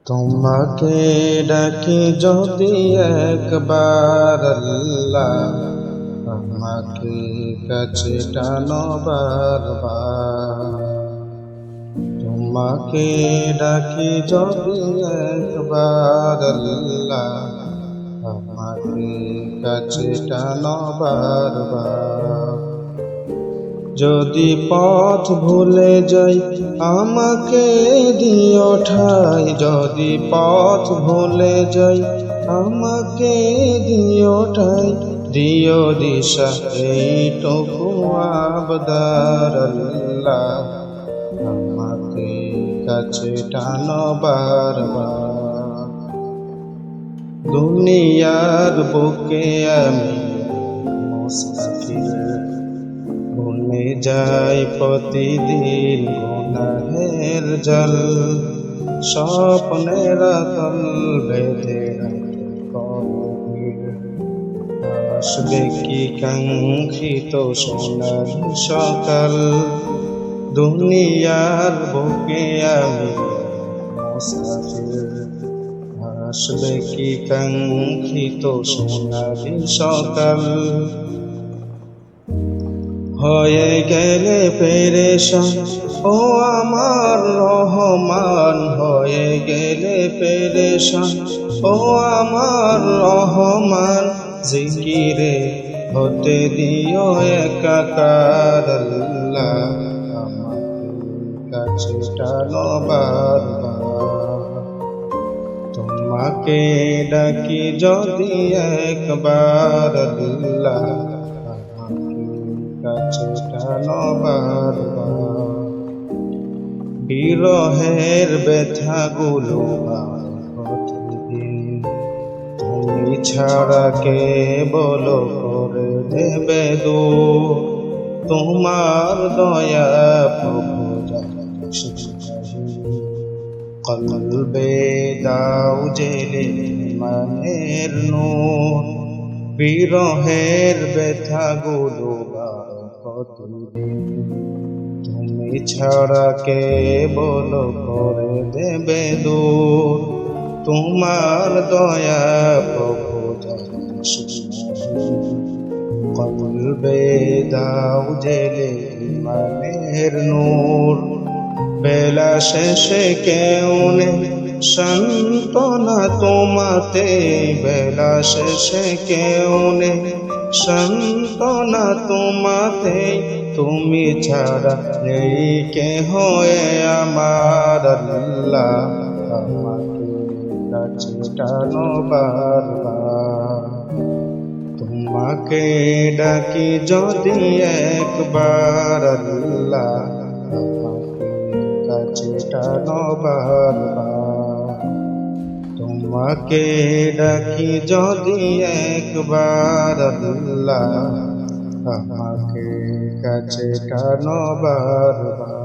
তোমাকে ডাকি যদি একবার আল্লাহ, আমাকে কাছে টানো বারবার। তোমাকে ডাকি যদি একবার আল্লাহ, আমাকে কাছে টানো বারবার। যদি পথ ভুলে যাই আমাকে দিও ঠাই, যদি পথ ভুলে যাই আমাকে দিও ঠাই, দিও দিশা এইটুকু আবদার আল্লাহ, আমাকে কাছে টানো বারবার। দুনিয়ার বুকে আমি মুসাফির, ভুলে যাই প্রতিদিন গুনাহের জল, স্বপ্নের আতল বেঁধে আসবে কি কাঙ্ক্ষিত সোনার সকাল। দুনিয়ার বুকে আমি মুসাফির, আসবে কি কাঙ্ক্ষিত সোনার সকাল। হয়ে গেলে পেরেশান ও আমার রহমান, হয়ে গেলে পেরেশান ও আমার রহমান, জিকিরে হতে দিও একাকার আল্লাহ, আমাকে কাছে টানো বারবার। তোমাকে ডাকি যদি একবার আল্লাহ, কাছে টানো বারবার। বিরহের ব্যথাগুলো প্রতিদিন তুমি ছাড়া কে বলো করে দেবে দূর। তোমার দয়া প্রভু কলবে দাও জেলে মনের নূর। বিরহের ব্যথাগুলো প্রতিদিন তুমি ছাড়া কে বলো করে দেবে দূর। তোমার দয়া প্রভু কলবে দাও জেলে ইমানের নূর। বেলা শেষে কেউ নেই সান্ত্বনা তোমাতে, বেলা শেষে কেউ নেই সান্ত্বনা তোমাতে, তুমি ছাড়া নেই কেহ আমার আল্লাহ, আমাকে কাছে টানো বারবার। তোমাকে ডাকি যদি একবার আল্লাহ, আমাকে কাছে টানো বারবার। তোমাকে ডাকি যদি একবার আল্লাহ, আমাকে কাছে টানো বারবার।